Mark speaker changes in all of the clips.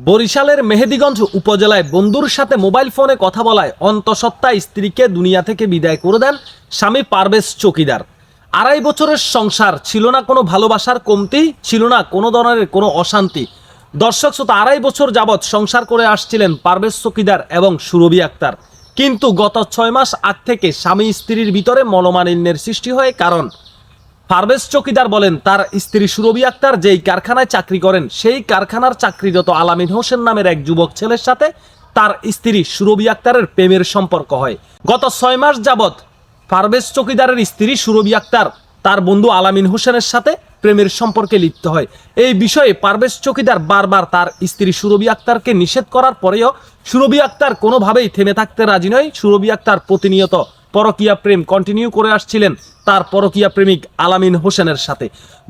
Speaker 1: বরিশালের মেহেদীগঞ্জ উপজেলায় বন্ধুর সাথে মোবাইল ফোনে কথা বলায় অন্তঃসত্ত্বা স্ত্রীকে দুনিয়া থেকে বিদায় করে দেন স্বামী পারভেজ চৌকিদার। 2.5 বছরের সংসার, ছিল না কোনো ভালোবাসার কমতি, ছিল না কোনো ধরনের কোনো অশান্তি। দর্শক শ্রোতা, 2.5 বছর যাবৎ সংসার করে আসছিলেন পারভেজ চৌকিদার এবং সুরভি আক্তার। কিন্তু গত 6 মাস আগ থেকে স্বামী স্ত্রীর ভিতরে মনোমালিন্যের সৃষ্টি হয়। কারণ পারভেজ চৌকিদার বলেন, তার স্ত্রী সুরভি আক্তার যেই কারখানায় চাকরি করেন, সেই কারখানার চাকরিরত আলামিন হোসেন নামের এক যুবক ছেলের সাথে তার স্ত্রী সুরভি আক্তারের প্রেমের সম্পর্ক হয়। গত 6 মাস যাবৎ পারভেজ চৌকিদারের স্ত্রী সুরভি আক্তার তার বন্ধু আলামিন হোসেনের সাথে প্রেমের সম্পর্কে লিপ্ত হয়। এই বিষয়ে পারভেজ চৌকিদার বারবার তার স্ত্রী সুরভি আক্তারকে নিষেধ করার পরেও সুরভি আক্তার কোনোভাবেই থেমে থাকতে রাজি নয়। সুরভি আক্তার প্রতিনিয়ত পরকীয়া প্রেম কন্টিনিউ করে আসছিলেন তার পরকীয়া প্রেমিক আলামিন হোসেনের সাথে।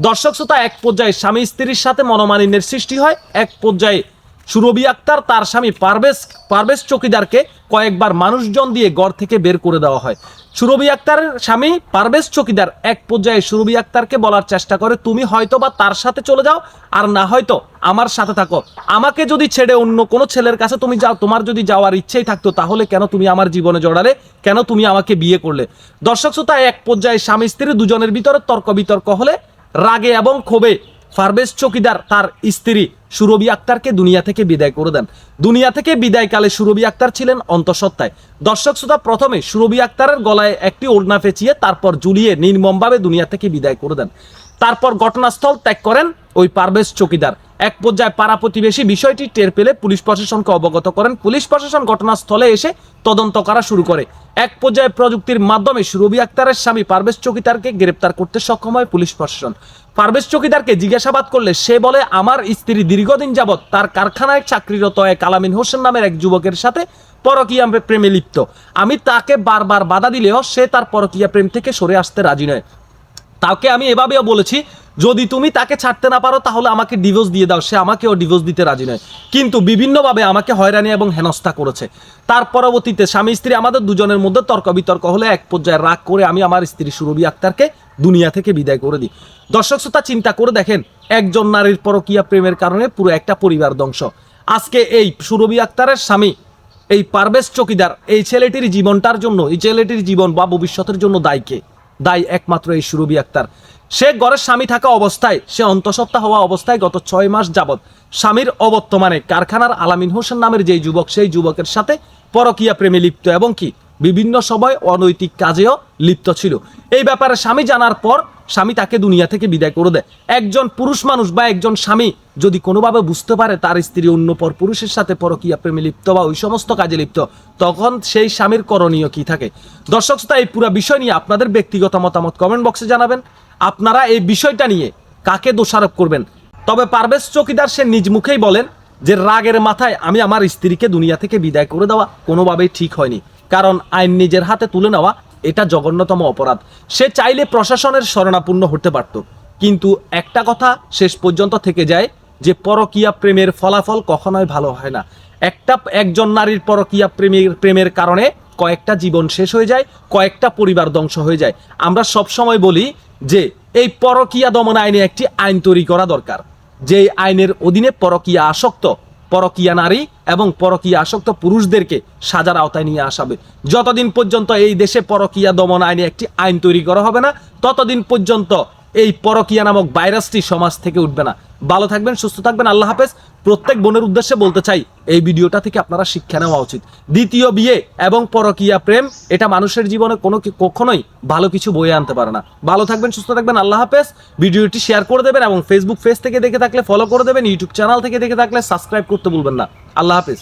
Speaker 1: দর্শক শ্রোতা, এক পর্যায়ে স্বামী স্ত্রীর সাথে মনোমালিন্যের সৃষ্টি হয়। এক পর্যায়ে সুরভি আক্তার তার স্বামী পারভেজ চৌকিদারকে কয়েকবার মানুষজন দিয়ে ঘর থেকে বের করে দেওয়া হয়। সুরভি আক্তারের স্বামী পারভেজ চৌকিদার এক পর্যায়ে সুরভি আক্তারকে বলার চেষ্টা করে, তুমি হয়তো বা তার সাথে চলে যাও, আর না হয়তো আমার সাথে থাকো। আমাকে যদি ছেড়ে অন্য কোনো ছেলের কাছে তুমি যাও, তোমার যদি যাওয়ার ইচ্ছেই থাকতো, তাহলে কেন তুমি আমার জীবনে জড়ালে, কেন তুমি আমাকে বিয়ে করলে? দর্শক শ্রোতা, এক পর্যায়ে স্বামী স্ত্রী দুজনের ভিতরে তর্ক বিতর্ক হলে রাগে এবং ক্ষোভে পারভেজ চৌকিদার তার স্ত্রী সুরভি আক্তারকে দুনিয়া থেকে বিদায় করে দেন। দুনিয়া থেকে বিদায়কালে সুরভি আক্তার ছিলেন অন্তঃসত্ত্বায়। দর্শক শ্রোতা, প্রথমে সুরভি আক্তারের গলায় একটি ওড়না পেঁচিয়ে তারপর ঝুলিয়ে নির্মমভাবে দুনিয়া থেকে বিদায় করে দেন। তারপর ঘটনাস্থল ত্যাগ করেন ওই পারভেজ চৌকিদার। এক পর্যায়ে পাড়া প্রতিবেশী বিষয়টি টের পেলে পুলিশ প্রশাসনকে অবগত করেন। পুলিশ প্রশাসন ঘটনাস্থলে এসে তদন্ত করা শুরু করে। এক পর্যায়ে প্রযুক্তির মাধ্যমে সুরভি আক্তারের স্বামী পারভেজ চৌকিদারকে গ্রেপ্তার করতে সক্ষম হয় পুলিশ প্রশাসন। পারভেজ চৌকিদারকে জিজ্ঞাসাবাদ করলে সে বলে, আমার স্ত্রী দীর্ঘদিন যাবৎ তার কারখানায় চাকরিরত এক আলামিন হোসেন নামের এক যুবকের সাথে পরকীয়া প্রেমে লিপ্ত। আমি তাকে বারবার বাধা দিলেও সে তার পরকীয়া প্রেম থেকে সরে আসতে রাজি নয়। তাকে আমি এভাবেও বলেছি, যদি তুমি তাকে ছাড়তে না পারো তাহলে আমাকে ডিভোর্স দিয়ে দাও। সে আমাকেও ডিভোর্স দিতে রাজি নয়, কিন্তু বিভিন্নভাবে আমাকে হয়রানি এবং হেনস্থা করেছে। তার পরবর্তীতে স্বামী স্ত্রী আমাদের দুজনের মধ্যে তর্ক বিতর্ক হলে এক পর্যায়ে রাগ করে আমি আমার স্ত্রী সুরভি আক্তারকে দুনিয়া থেকে বিদায় করে দিই। দর্শক শ্রোতা, চিন্তা করে দেখেন, একজন নারীর পরকীয়া প্রেমের কারণে পুরো একটা পরিবার ধ্বংস। আজকে এই সুরভি আক্তারের স্বামী এই পারভেজ চৌকিদার এই ছেলেটির জীবনটার জন্য, এই ছেলেটির জীবন বা ভবিষ্যতের জন্য দায়ী একমাত্র এই সুরভি আক্তার। সে ঘরের স্বামী থাকা অবস্থায়, সে অন্তঃসত্ত্বা হওয়া অবস্থায় গত 6 মাস যাবৎ স্বামীর অবর্তমানে কারখানার আলামিন হোসেন নামের যেই যুবক, সেই যুবকের সাথে পরকীয়া প্রেমে লিপ্ত এবং কি বিভিন্ন সময় অনৈতিক কাজেও লিপ্ত ছিল। এই ব্যাপারে স্বামী জানার পর স্বামী তাকে দুনিয়া থেকে বিদায় করে দেয়। একজন পুরুষ মানুষ বা একজন স্বামী যদি কোনোভাবে বুঝতে পারে তার স্ত্রী অন্য পর পুরুষের সাথে পরকীয়া প্রেমে লিপ্ত বা ওই সমস্ত কাজে লিপ্ত, তখন সেই স্বামীর করণীয় কি থাকে? দর্শক শ্রোতা, এই পুরো বিষয় নিয়ে আপনাদের ব্যক্তিগত মতামত কমেন্ট বক্সে জানাবেন। আপনারা এই বিষয়টা নিয়ে কাকে দোষারোপ করবেন? তবে পারভেজ চৌকিদার সে নিজ মুখেই বলেন যে রাগের মাথায় আমি আমার স্ত্রীকে দুনিয়া থেকে বিদায় করে দেওয়া কোনোভাবেই ঠিক হয়নি, কারণ আইন নিজের হাতে তুলে নেওয়া এটা জঘন্যতম অপরাধ। সে চাইলে প্রশাসনের শরণাপন্ন হতে পারত, কিন্তু একটা কথা শেষ পর্যন্ত থেকে যায় যে পরকীয়া প্রেমের ফলাফল কখনোই ভালো হয় না। একজন নারীর পরকীয়া প্রেমের কারণে কয়েকটা জীবন শেষ হয়ে যায়, কয়েকটা পরিবার ধ্বংস হয়ে যায়। আমরা সব সময় বলি যে এই পরকীয়া দমন আইনে একটি আইন তৈরি করা দরকার, যে আইনের অধীনে পরকীয়া নারী এবং পরকীয়া আসক্ত পুরুষদেরকে সাজার আওতায় নিয়ে আসা হবে। যতদিন পর্যন্ত এই দেশে পরকীয়া দমন আইনে একটি আইন তৈরি করা হবে না, ততদিন পর্যন্ত এই পরকীয়া নামক ভাইরাসটি সমাজ থেকে উঠবে না। ভালো থাকবেন, সুস্থ থাকবেন, আল্লাহ হাফেজ। প্রত্যেক বোনের উদ্দেশ্যে বলতে চাই, এই ভিডিওটা থেকে আপনারা শিক্ষা নেওয়া উচিত। দ্বিতীয় বিয়ে এবং পরকীয়া প্রেম এটা মানুষের জীবনে কখনোই ভালো কিছু বয়ে আনতে পারে না। ভালো থাকবেন, সুস্থ থাকবেন, আল্লাহ হাফেজ। ভিডিওটি শেয়ার করে দেবেন এবং ফেসবুক পেজ থেকে দেখে থাকলে ফলো করে দেবেন, ইউটিউব চ্যানেল থেকে দেখে থাকলে সাবস্ক্রাইব করতে ভুলবেন না। আল্লাহ হাফেজ।